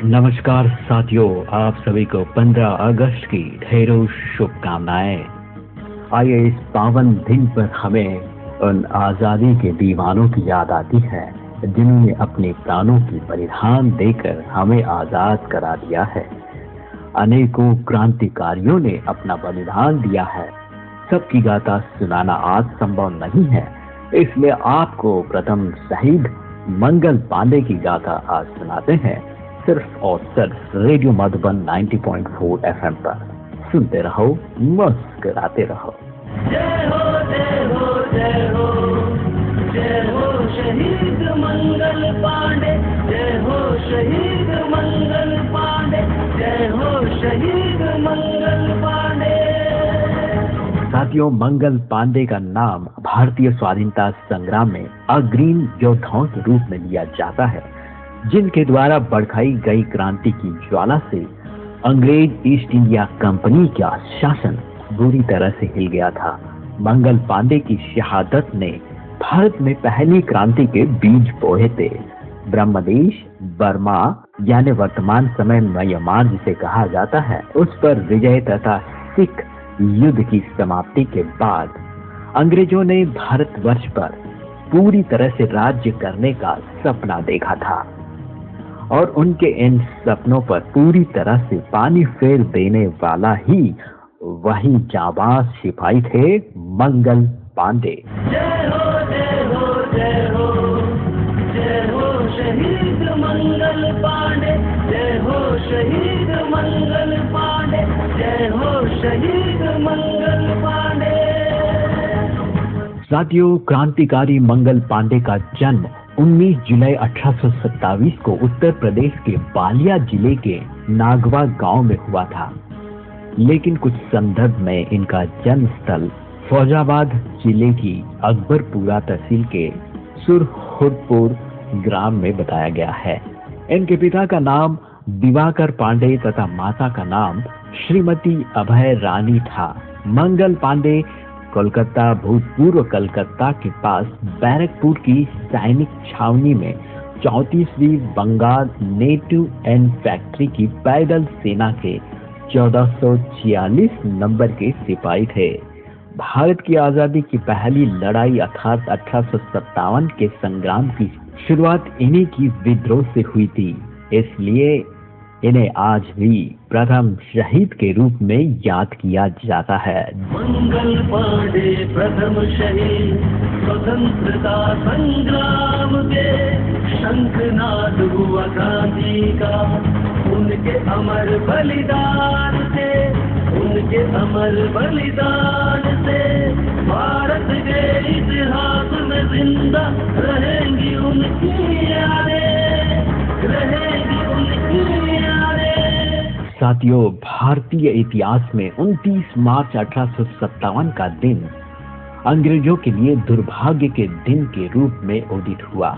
नमस्कार साथियों, आप सभी को 15 अगस्त की ढेरों शुभकामनाएं। आइए इस पावन दिन पर हमें उन आजादी के दीवानों की याद आती है जिन्होंने अपने प्राणों की बलिदान देकर हमें आजाद करा दिया है। अनेकों क्रांतिकारियों ने अपना बलिदान दिया है। सबकी गाथा सुनाना आज संभव नहीं है, इसलिए आपको प्रथम शहीद मंगल पांडे की गाथा आज सुनाते हैं, सिर्फ और सिर्फ रेडियो मधुबन 90.4 FM पर। सुनते रहो, मुस्कुराते रहो। जय हो जय हो जय हो, जय हो शहीद मंगल पांडे, जय हो शहीद मंगल पांडे, जय हो शहीद मंगल पांडे। साथियों, मंगल पांडे का नाम भारतीय स्वाधीनता संग्राम में अग्रणी योद्धाओं के रूप में लिया जाता है, जिनके द्वारा भड़काई गई क्रांति की ज्वाला से अंग्रेज ईस्ट इंडिया कंपनी का शासन बुरी तरह से हिल गया था। मंगल पांडे की शहादत ने भारत में पहली क्रांति के बीज बोए थे। ब्रह्मदेश बर्मा यानी वर्तमान समय म्यांमार जिसे कहा जाता है, उस पर विजय तथा सिख युद्ध की समाप्ति के बाद अंग्रेजों ने भारतवर्ष पर पूरी तरह से राज्य करने का सपना देखा था और उनके इन सपनों पर पूरी तरह से पानी फेर देने वाला ही वही जाबाज सिपाही थे, मंगल पांडे। जय हो जय हो जय हो, जय हो शहीद मंगल पांडे, जय हो शहीद मंगल पांडे, जय हो शहीद मंगल पांडे। साथियों, क्रांतिकारी मंगल पांडे का जन्म 19 जुलाई 1827 को उत्तर प्रदेश के बालिया जिले के नागवा गांव में हुआ था, लेकिन कुछ संदर्भ में इनका जन्म स्थल फौजाबाद जिले की अकबरपुरा तहसील के सुरहुरपुर ग्राम में बताया गया है। इनके पिता का नाम दिवाकर पांडे तथा माता का नाम श्रीमती अभय रानी था। मंगल पांडे कोलकाता भूतपूर्व कलकत्ता के पास बैरकपुर की सैनिक छावनी में 34वीं बंगाल नेटिव एंड फैक्ट्री की पैदल सेना के 1446 नंबर के सिपाही थे। भारत की आजादी की पहली लड़ाई अर्थात 1857 के संग्राम की शुरुआत इन्हीं की विद्रोह से हुई थी, इसलिए इन्हें आज भी प्रथम शहीद के रूप में याद किया जाता है। मंगल पांडे प्रथम शहीद स्वतंत्रता संग्राम के, शंखनाद हुआ क्रांति का उनके अमर बलिदान से, उनके अमर बलिदान से भारत के इतिहास में जिंदा रहेंगी उनकी यादें, रहेंगी उनकी यादें। साथियों, भारतीय इतिहास में 29 मार्च 1857 का दिन अंग्रेजों के लिए दुर्भाग्य के दिन के रूप में उदित हुआ।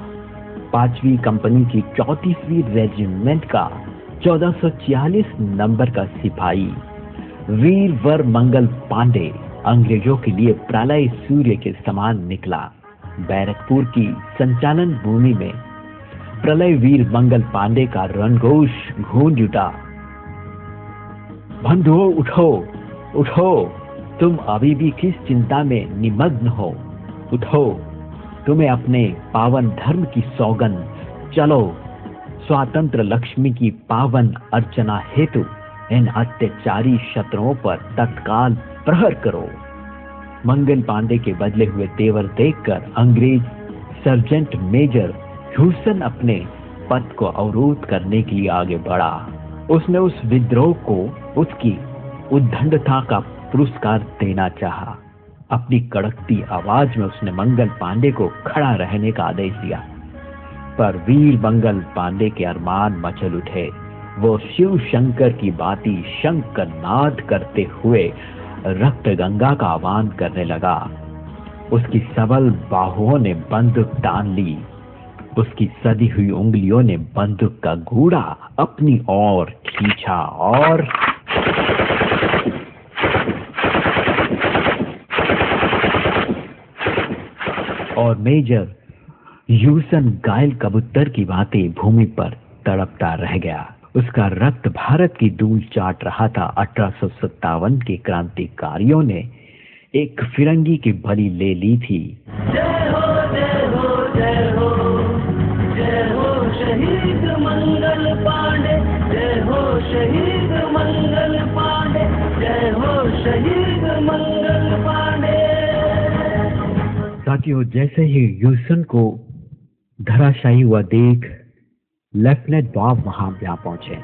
5वीं कंपनी की 34वीं रेजिमेंट का 1446 नंबर का सिपाही वीरवर मंगल पांडे अंग्रेजों के लिए प्रलय सूर्य के समान निकला। बैरकपुर की संचालन भूमि में प्रलय वीर मंगल पांडे का रणघोष गूंज उठा। बंधुओं, उठो उठो, तुम अभी भी किस चिंता में निमग्न हो? उठो, तुम्हें अपने पावन धर्म की सौगंध, चलो स्वतंत्र लक्ष्मी की पावन अर्चना हेतु इन अत्याचारी शत्रुओं पर तत्काल प्रहार करो। मंगल पांडे के बदले हुए तेवर देखकर अंग्रेज सर्जेंट मेजर ह्यूसन अपने पद को अवरोध करने के लिए आगे बढ़ा। उसने उस विद्रोह को उसकी उद्दंडता का पुरस्कार देना चाहा। अपनी कड़कती आवाज में उसने मंगल पांडे को खड़ा रहने का आदेश दिया, पर वीर मंगल पांडे के अरमान मचल उठे। वो शिव शंकर की बाती शंकर नाद करते हुए रक्त गंगा का आह्वान करने लगा। उसकी सबल बाहुओं ने बंदूक तान ली, उसकी सदी हुई उंगलियों ने बंदूक का घूड़ा अपनी ओर खींचा और और मेजर ह्यूसन घायल कबूतर की भांति भूमि पर तड़पता रह गया। उसका रक्त भारत की धूल चाट रहा था। 1857 के क्रांतिकारियों ने एक फिरंगी की बलि ले ली थी। जय हो जय हो जय हो जय हो शहीद मंगल पांडे, जय हो शहीद मंगल पांडे, जय हो शहीद मंगल पांडे। साथियों, जैसे ही ह्यूसन को धराशायी हुआ देख लेफ्टिनेंट बॉब वहां जा पहुंचे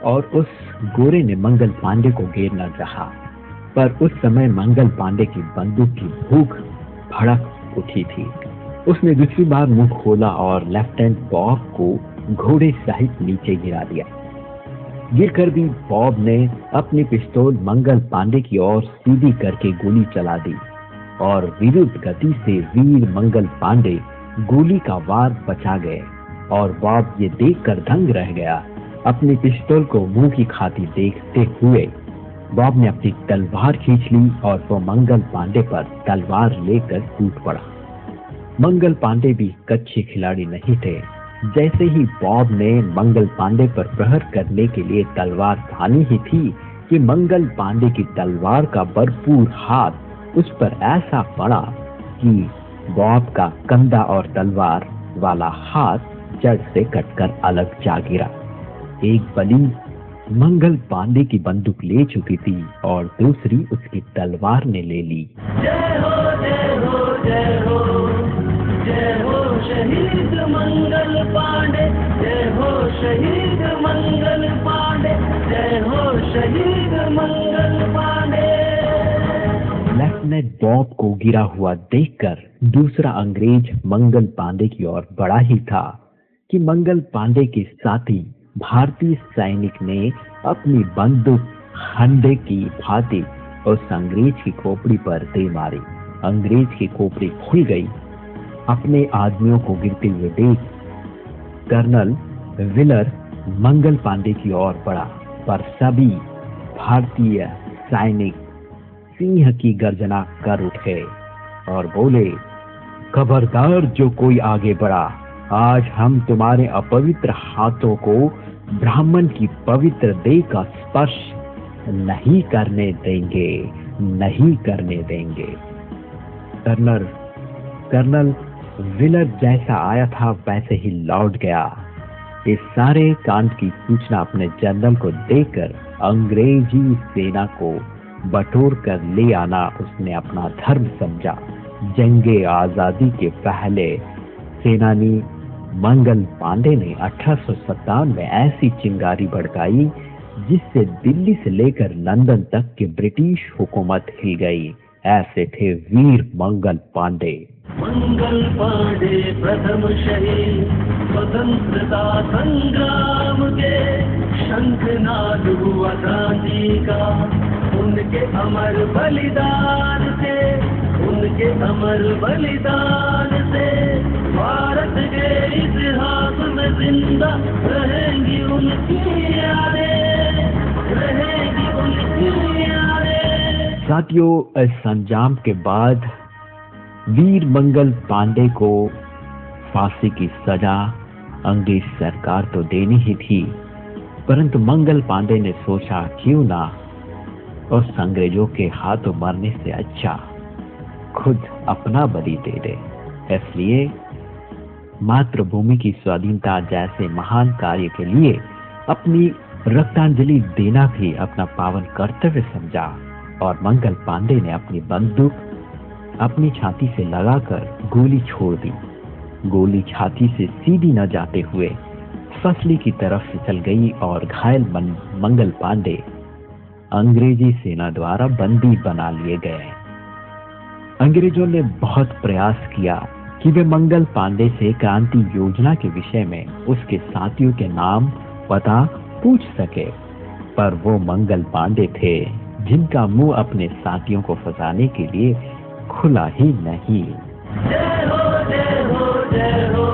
और उस गोरे ने मंगल पांडे को घेरना चाहा, पर उस समय मंगल पांडे की बंदूक की भूख भड़क उठी थी। उसने दूसरी बार मुंह खोला और लेफ्टिनेंट बॉब को घोड़े सहित नीचे गिरा दिया। गिरकर भी बॉब ने अपनी पिस्तौल मंगल पांडे की ओर सीधी करके गोली चला दी और विरुद्ध गति से वीर मंगल पांडे गोली का वार बचा गए और बॉब ये देखकर दंग रह गया। अपनी पिस्तौल को मुंह की खातिर देखते हुए बॉब ने अपनी तलवार खींच ली और वो मंगल पांडे पर तलवार लेकर टूट पड़ा। मंगल पांडे भी कच्चे खिलाड़ी नहीं थे। जैसे ही बॉब ने मंगल पांडे पर प्रहार करने के लिए तलवार थानी ही थी कि मंगल पांडे की तलवार का भरपूर हाथ उस पर ऐसा पड़ा कि बॉब का कंधा और तलवार वाला हाथ जड़ से कटकर अलग जा गिरा। एक बलि मंगल पांडे की बंदूक ले चुकी थी और दूसरी उसकी तलवार ने ले ली। जय हो जय हो जय हो जय हो शहीद मंगल पांडे, जय हो शहीद मंगल पांडे, जय हो शहीद मंगल पांडे। लेफ्टिनेंट बॉब को गिरा हुआ देखकर दूसरा अंग्रेज मंगल पांडे की ओर बढ़ा ही था कि मंगल पांडे के साथी भारतीय सैनिक ने अपनी बंदूक हंडे की भांति उस अंग्रेज की खोपड़ी पर दे मारी। अंग्रेज की खोपड़ी खुल गई। अपने आदमियों को गिरते हुए देख कर्नल विलर मंगल पांडे की ओर बढ़ा, पर सभी भारतीय सैनिक सिंह की गर्जना कर उठे और बोले, खबरदार जो कोई आगे बढ़ा, आज हम तुम्हारे अपवित्र हाथों को ब्राह्मण की पवित्र देह का स्पर्श नहीं करने देंगे, नहीं करने देंगे। कर्नल विलर जैसा आया था वैसे ही लौट गया। इस सारे कांड की सूचना अपने जनरल को देकर अंग्रेजी सेना को बटोर कर ले आना उसने अपना धर्म समझा। जंगे आजादी के पहले सेनानी मंगल पांडे ने 1857 में ऐसी चिंगारी भड़काई जिससे दिल्ली से लेकर लंदन तक की ब्रिटिश हुकूमत हिल गई। ऐसे थे वीर मंगल पांडे। मंगल पांडे प्रथम शहीद स्वतंत्रता संग्राम के, शंखनाद हुआ क्रांति का उनके अमर बलिदान से, उनके अमर बलिदान से भारत के इतिहास में जिंदा रहेंगी उनकी यादें, रहेंगी उनकी यादें। साथियों, इस संजाम के बाद वीर मंगल पांडे को फांसी की सजा अंग्रेज सरकार तो देनी ही थी, परंतु मंगल पांडे ने सोचा क्यों ना उस अंग्रेजों के हाथों मरने से अच्छा खुद अपना बलि दे दे। इसलिए मातृभूमि की स्वाधीनता जैसे महान कार्य के लिए अपनी रक्तांजलि देना भी अपना पावन कर्तव्य समझा और मंगल पांडे ने अपनी बंदूक अपनी छाती से लगाकर गोली छोड़ दी। गोली छाती से सीधी न जाते हुए फसली की तरफ फिसल गई और घायल मंगल पांडे अंग्रेजी सेना द्वारा बंदी बना लिए गए। अंग्रेजों ने बहुत प्रयास किया कि वे मंगल पांडे से क्रांति योजना के विषय में उसके साथियों के नाम पता पूछ सके, पर वो मंगल पांडे थे जिनका मुंह अपने साथियों को फंसाने के लिए खुला ही नहीं। जय हो जय हो जय हो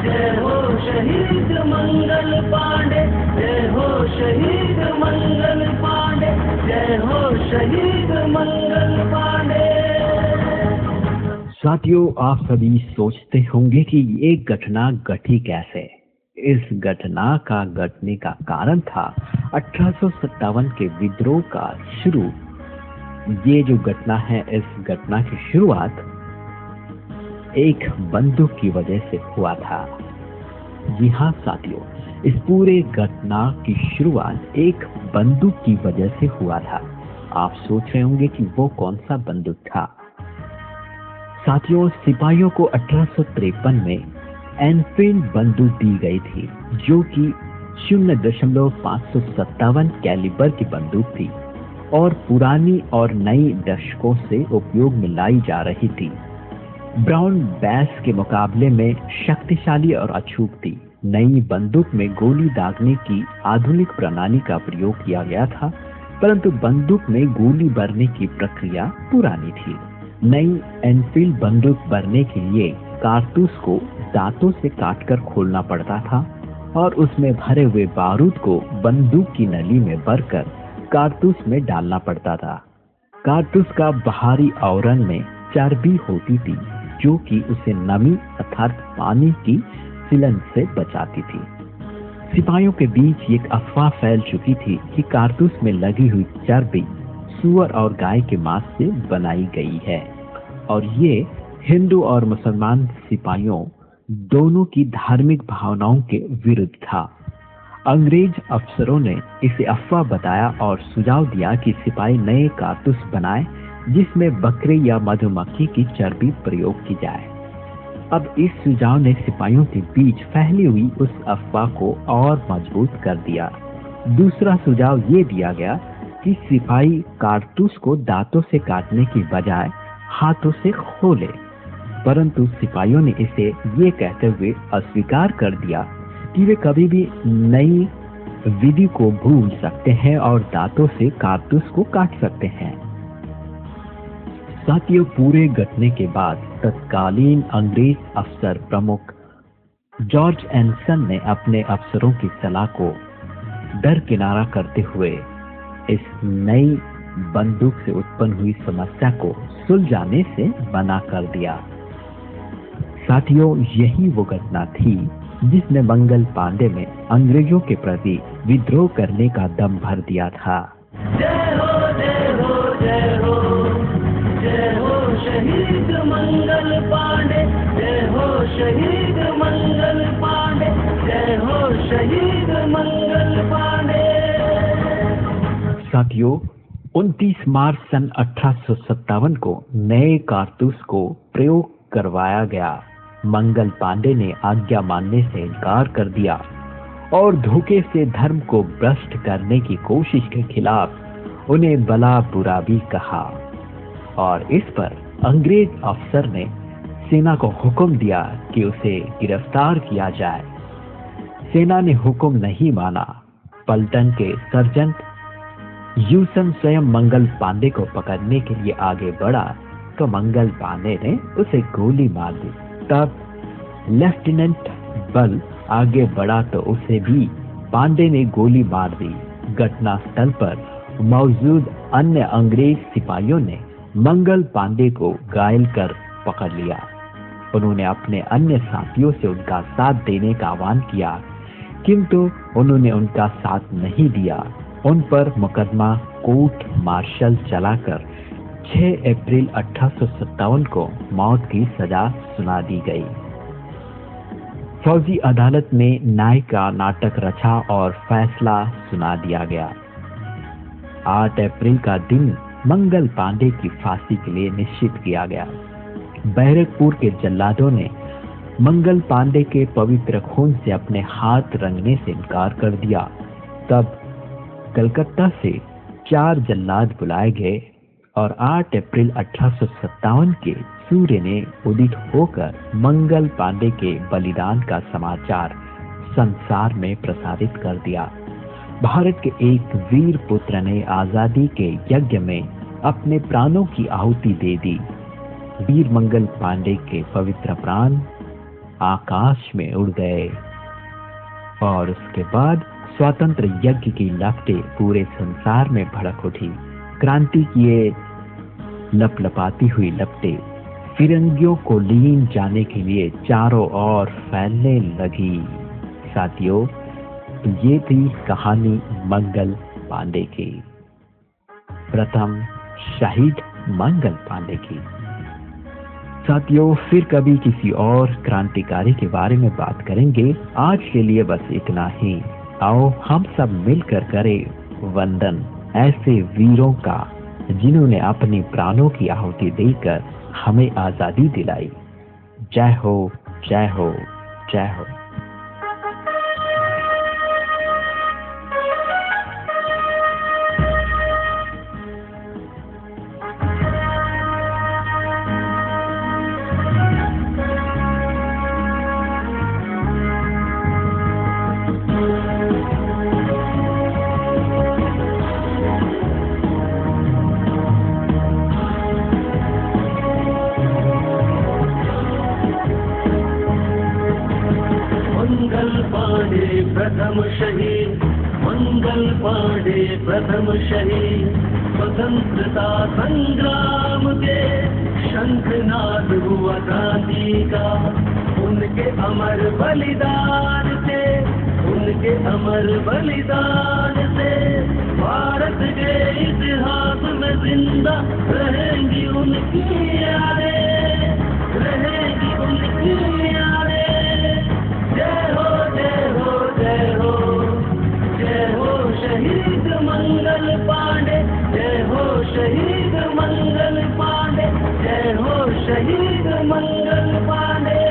जय हो शहीद मंगल पांडे, जय हो शहीद मंगल पांडे, जय हो शहीद मंगल पांडे। साथियों, आप सभी सोचते होंगे कि ये घटना घटी कैसे। इस घटना का घटने का कारण था 1857 के विद्रोह का शुरू। ये जो घटना है, इस घटना की शुरुआत एक बंदूक की वजह से हुआ था। जी हाँ साथियों, इस पूरे घटना की शुरुआत एक बंदूक की वजह से हुआ था। आप सोच रहे होंगे कि वो कौन सा बंदूक था। साथियों, सिपाहियों को 1853 में एनफील्ड बंदूक दी गई थी, जो कि 0.557 कैलिबर की बंदूक थी और पुरानी और नई दशकों से उपयोग में लाई जा रही थी। ब्राउन बैस के मुकाबले में शक्तिशाली और अचूक थी। नई बंदूक में गोली दागने की आधुनिक प्रणाली का प्रयोग किया गया था, परंतु बंदूक में गोली भरने की प्रक्रिया पुरानी थी। नई एनफील्ड बंदूक भरने के लिए कारतूस को दांतों से काटकर खोलना पड़ता था और उसमें भरे हुए बारूद को बंदूक की नली में भरकर कारतूस में डालना पड़ता था। कारतूस का बाहरी आवरण में चर्बी होती थी, जो कि उसे नमी अर्थात पानी की सिलन से बचाती थी। सिपाहियों के बीच एक अफवाह फैल चुकी थी कि कारतूस में लगी हुई चर्बी सूअर और गाय के मांस से बनाई गई है, और ये हिंदू और मुसलमान सिपाहियों दोनों की धार्मिक भावनाओं के विरुद्ध था। अंग्रेज अफसरों ने इसे अफवाह बताया और सुझाव दिया कि सिपाही नए कारतूस बनाए जिसमें बकरे या मधुमक्खी की चर्बी प्रयोग की जाए। अब इस सुझाव ने सिपाहियों के बीच फैली हुई उस अफवाह को और मजबूत कर दिया। दूसरा सुझाव ये दिया गया कि सिपाही कारतूस को दांतों से काटने की बजाय हाथों से खोले, परंतु सिपाहियों ने इसे ये कहते हुए अस्वीकार कर दिया कि वे कभी भी नई विधि को भूल सकते हैं और दांतों से कारतूस को काट सकते हैं। साथियों, पूरे घटने के बाद तत्कालीन अंग्रेज अफसर प्रमुख जॉर्ज एंसन ने अपने अफसरों की सलाह को दरकिनारा करते हुए इस नई बंदूक से उत्पन्न हुई समस्या को सुलझाने से मना कर दिया। साथियों, यही वो घटना थी जिसने मंगल पांडे में अंग्रेजों के प्रति विद्रोह करने का दम भर दिया था। जय हो जय हो जय हो जय हो शहीद मंगल पांडे, जय हो शहीद मंगल पांडे, जय हो शहीद मंगल पांडे। साथियों, 29 मार्च सन 1857 को नए कारतूस को प्रयोग करवाया गया। मंगल पांडे ने आज्ञा मानने से इनकार कर दिया और धोखे से धर्म को भ्रष्ट करने की कोशिश के खिलाफ उन्हें भला बुरा भी कहा, और इस पर अंग्रेज अफसर ने सेना को हुक्म दिया कि उसे गिरफ्तार किया जाए। सेना ने हुक्म नहीं माना। पलटन के सर्जंट यूसन स्वयं मंगल पांडे को पकड़ने के लिए आगे बढ़ा तो मंगल पांडे ने उसे गोली मार दी। तब लेफ्टिनेंट बल आगे बढ़ा तो उसे भी पांडे ने गोली मार दी। घटनास्थल पर मौजूद अन्य अंग्रेज सिपाहियों ने मंगल पांडे को घायल कर पकड़ लिया। उन्होंने अपने अन्य साथियों से उनका साथ देने का आह्वान किया, किंतु उन्होंने उनका साथ नहीं दिया। उन पर मुकदमा कोर्ट मार्शल चलाकर 6 अप्रैल 1857 को मौत की सजा सुना दी गई। फौजी अदालत में न्याय का नाटक रचा और फैसला सुना दिया गया। 8 अप्रैल का दिन मंगल पांडे की फांसी के लिए निश्चित किया गया। बैरकपुर के जल्लादों ने मंगल पांडे के पवित्र खून से अपने हाथ रंगने से इनकार कर दिया। तब कलकत्ता से 4 जल्लाद बुलाए गए और 8 अप्रैल 1857 के सूर्य ने उदित होकर मंगल पांडे के बलिदान का समाचार संसार में प्रसारित कर दिया। भारत के एक वीर पुत्र ने आजादी के यज्ञ में अपने प्राणों की आहुति दे दी। वीर मंगल पांडे के पवित्र प्राण आकाश में उड़ गए और उसके बाद स्वतंत्र यज्ञ की लपटें पूरे संसार में भड़क उठी। क्रांति की ये लपलपाती हुई लपटें फिरंगियों को लीन जाने के लिए चारों ओर फैलने लगी। साथियों, ये थी कहानी मंगल पांडे की, प्रथम शहीद मंगल पांडे की। साथियों, फिर कभी किसी और क्रांतिकारी के बारे में बात करेंगे। आज के लिए बस इतना ही। आओ हम सब मिलकर करें वंदन ऐसे वीरों का जिन्होंने अपने प्राणों की आहुति देकर हमें आजादी दिलाई। जय हो, जय हो, जय हो। प्रथम शहीद मंगल पांडे, प्रथम शहीद स्वतंत्रता संग्राम के शंखनाद हुआ क्रांति का। उनके अमर बलिदान से, उनके अमर बलिदान से भारत के इतिहास में जिंदा रहेंगी उनकी यादें, रहेंगी उनकी यादें। जय हो, जय हो, जय हो, जय हो शहीद मंगल पांडे, जय हो शहीद मंगल पांडे, जय हो शहीद मंगल पांडे।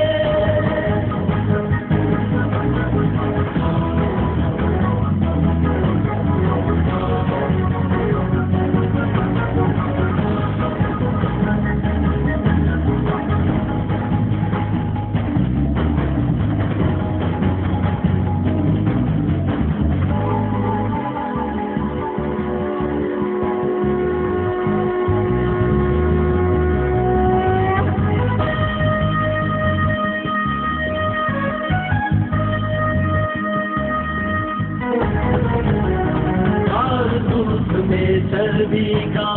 चर्बी का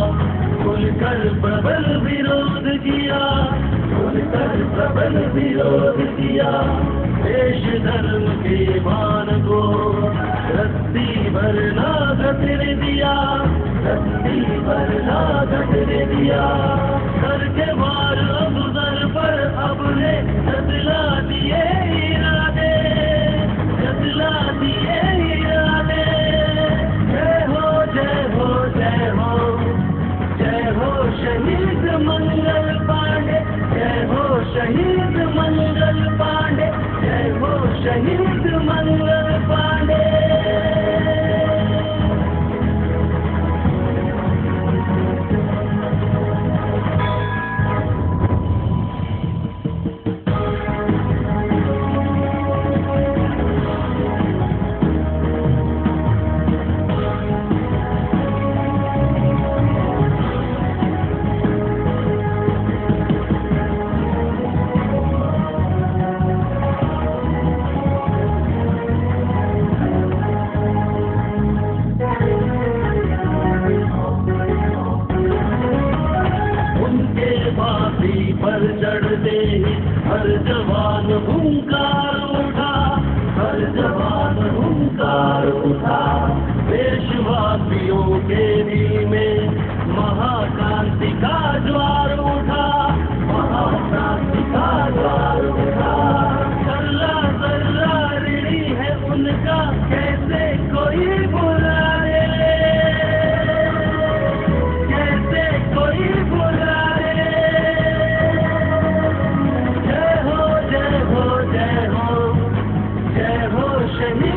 खुलकर प्रबल विरोध किया, खुलकर प्रबल विरोध किया। देश धर्म के मान को रस्सी भर ना घटने दिया, रस्सी भर ना घटने दिया। करके वार अफसर पर अपने जतला दिए इरादे, जतला दिए इरादे। जय हो, जय हो, जय हो, जय हो शहीद मंगल पांडे, जय हो शहीद मंगल पांडे, जय हो शहीद मंगल पांडे। पर चढ़ते ही हर जवान हुंकार उठा, हर जवान हुंकार उठा। देशवासियों के दिल में महाक्रांति का ज्वार उठा, महाक्रांति का ज्वार उठा। सर्रा सर्रा ऋणी है उनका, कैसे कोई बुला ले, कैसे कोई बुला ले। जय हो, जय हो, जय हो, जय हो शहीद